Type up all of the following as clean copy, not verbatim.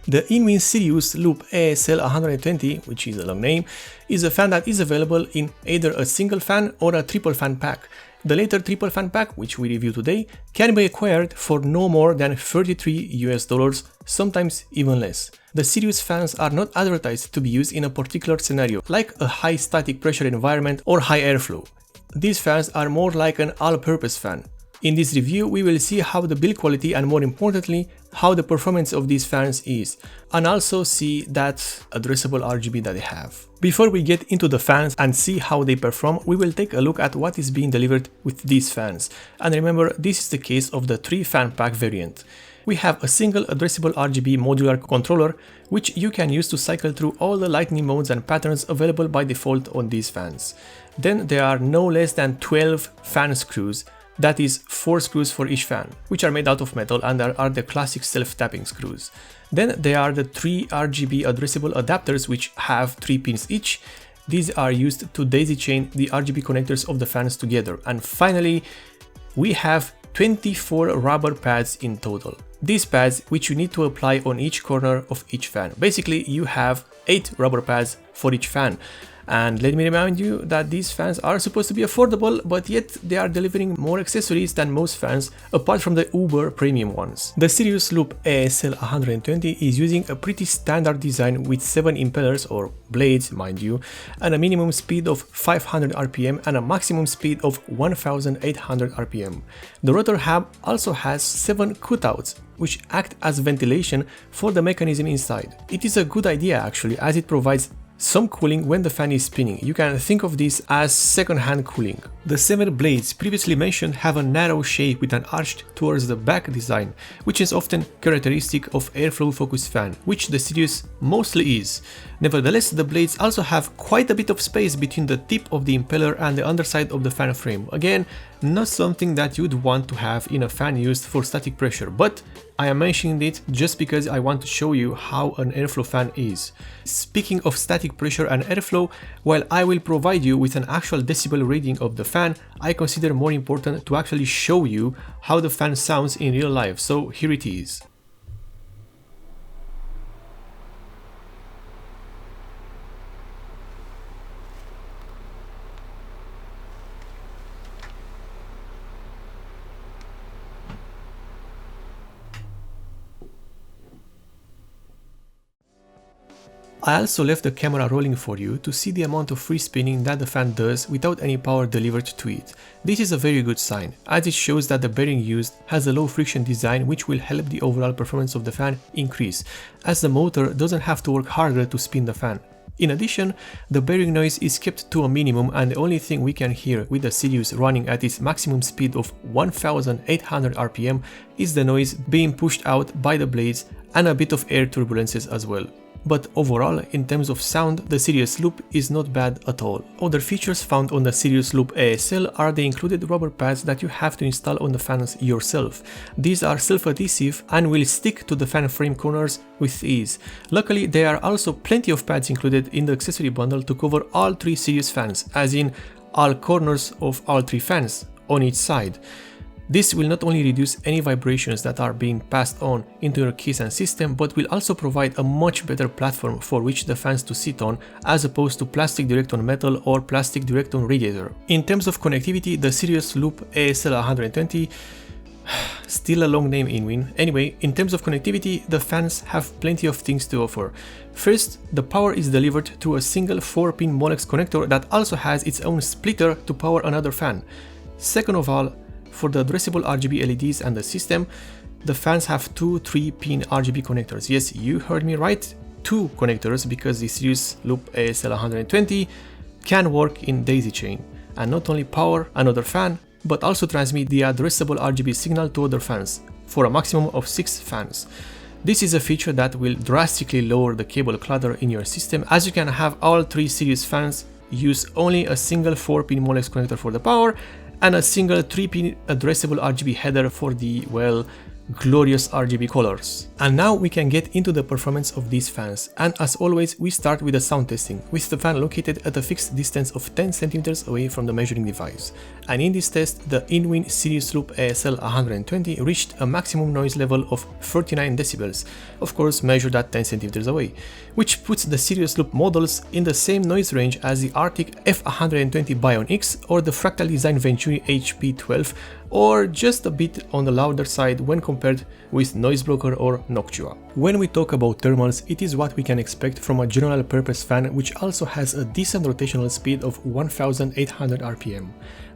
The in-wing Sirius Loop ASL120, which is a long name, is a fan that is available in either a single fan or a triple fan pack. The later triple fan pack, which we review today, can be acquired for no more than $33 US, sometimes even less. The Sirius fans are not advertised to be used in a particular scenario, like a high static pressure environment or high airflow. These fans are more like an all-purpose fan. In this review, we will see how the build quality and, more importantly, how the performance of these fans is, and also see that addressable RGB that they have. Before we get into the fans and see how they perform, we will take a look at what is being delivered with these fans. And remember, this is the case of the 3-fan pack variant. We have a single addressable RGB modular controller, which you can use to cycle through all the lighting modes and patterns available by default on these fans. Then there are no less than 12 fan screws, that is 4 screws for each fan, which are made out of metal and are the classic self-tapping screws. Then there are the 3 Rgb addressable adapters, which have 3 pins each. These are used to daisy chain the RGB connectors of the fans together. And finally, we have 24 rubber pads in total. These pads, which you need to apply on each corner of each fan. Basically, you have 8 rubber pads for each fan. And let me remind you that these fans are supposed to be affordable, but yet they are delivering more accessories than most fans, apart from the uber premium ones. The Sirius Loop ASL120 is using a pretty standard design with 7 impellers, or blades mind you, and a minimum speed of 500 RPM and a maximum speed of 1800 RPM. The rotor hub also has 7 cutouts, which act as ventilation for the mechanism inside. It is a good idea actually, as it provides some cooling when the fan is spinning. You can think of this as second-hand cooling. The 7 blades previously mentioned have a narrow shape with an arched towards the back design, which is often characteristic of airflow focused fan, which the Sirius mostly is. Nevertheless, the blades also have quite a bit of space between the tip of the impeller and the underside of the fan frame. Again, not something that you'd want to have in a fan used for static pressure, but I am mentioning it just because I want to show you how an airflow fan is. Speaking of static pressure and airflow, while I will provide you with an actual decibel reading of the fan, I consider more important to actually show you how the fan sounds in real life, so here it is. I also left the camera rolling for you to see the amount of free spinning that the fan does without any power delivered to it. This is a very good sign, as it shows that the bearing used has a low friction design, which will help the overall performance of the fan increase, as the motor doesn't have to work harder to spin the fan. In addition, the bearing noise is kept to a minimum, and the only thing we can hear with the Sirius running at its maximum speed of 1800 RPM is the noise being pushed out by the blades and a bit of air turbulences as well. But overall, in terms of sound, the Sirius Loop is not bad at all. Other features found on the Sirius Loop ASL are the included rubber pads that you have to install on the fans yourself. These are self-adhesive and will stick to the fan frame corners with ease. Luckily, there are also plenty of pads included in the accessory bundle to cover all 3 Sirius fans, as in all corners of all 3 fans on each side. This will not only reduce any vibrations that are being passed on into your case and system, but will also provide a much better platform for which the fans to sit on, as opposed to plastic direct on metal or plastic direct on radiator. In terms of connectivity, the Sirius Loop ASL120, still a long name in win. Anyway, in terms of connectivity, the fans have plenty of things to offer. First, the power is delivered through a single 4-pin Molex connector that also has its own splitter to power another fan. Second of all, for the addressable RGB LEDs and the system, the fans have 2 3-pin RGB connectors. Yes, you heard me right, 2 connectors, because the Sirius Loop ASL120 can work in daisy chain and not only power another fan, but also transmit the addressable RGB signal to other fans for a maximum of 6 fans. This is a feature that will drastically lower the cable clutter in your system, as you can have all 3 Sirius fans use only a single 4-pin Molex connector for the power and a single 3-pin addressable RGB header for the, well, glorious RGB colors. And now we can get into the performance of these fans, and as always we start with the sound testing, with the fan located at a fixed distance of 10 cm away from the measuring device. And in this test, the InWin Sirius Loop ASL120 reached a maximum noise level of 39 decibels, of course measured at 10 cm away, which puts the Sirius Loop models in the same noise range as the Arctic F120 Bion X or the Fractal Design Venturi HP12, or just a bit on the louder side when compared with Noisebroker or Noctua. When we talk about thermals, it is what we can expect from a general purpose fan which also has a decent rotational speed of 1800 rpm.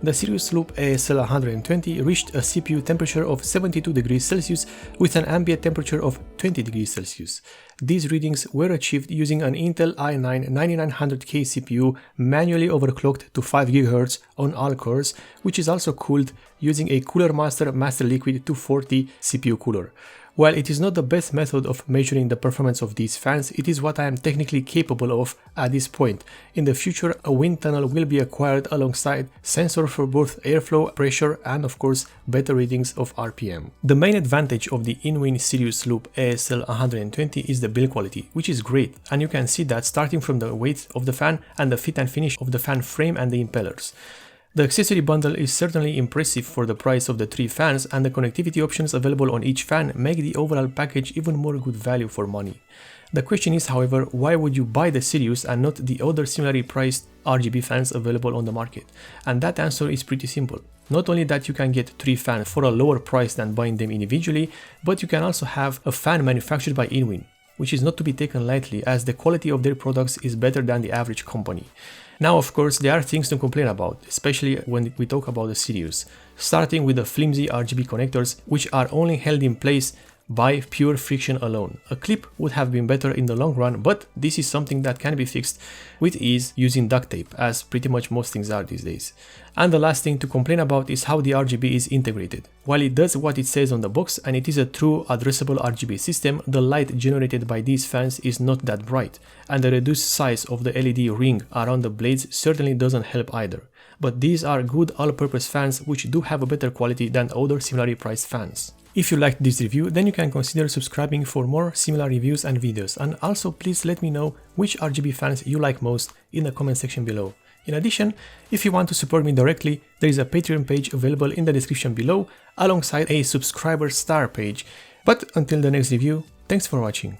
The Sirius Loop ASL120 reached a CPU temperature of 72 degrees Celsius with an ambient temperature of 20 degrees Celsius. These readings were achieved using an Intel i9-9900K CPU manually overclocked to 5 GHz on all cores, which is also cooled using a Cooler Master Master Liquid 240 CPU cooler. While it is not the best method of measuring the performance of these fans, it is what I am technically capable of at this point. In the future, a wind tunnel will be acquired alongside sensor for both airflow, pressure and of course better readings of RPM. The main advantage of the InWin Sirius Loop ASL120 is the build quality, which is great, and you can see that starting from the weight of the fan and the fit and finish of the fan frame and the impellers. The accessory bundle is certainly impressive for the price of the 3 fans, and the connectivity options available on each fan make the overall package even more good value for money. The question is, however, why would you buy the Sirius and not the other similarly priced RGB fans available on the market? And that answer is pretty simple. Not only that you can get 3 fans for a lower price than buying them individually, but you can also have a fan manufactured by InWin, which is not to be taken lightly as the quality of their products is better than the average company. Now of course there are things to complain about, especially when we talk about the Sirius, starting with the flimsy RGB connectors which are only held in place by pure friction alone. A clip would have been better in the long run, but this is something that can be fixed with ease using duct tape, as pretty much most things are these days. And the last thing to complain about is how the RGB is integrated. While it does what it says on the box and it is a true addressable RGB system, the light generated by these fans is not that bright, and the reduced size of the LED ring around the blades certainly doesn't help either. But these are good all-purpose fans which do have a better quality than other similarly priced fans. If you liked this review, then you can consider subscribing for more similar reviews and videos, and also please let me know which RGB fans you like most in the comment section below. In addition, if you want to support me directly, there is a Patreon page available in the description below, alongside a subscriber star page. But until the next review, thanks for watching.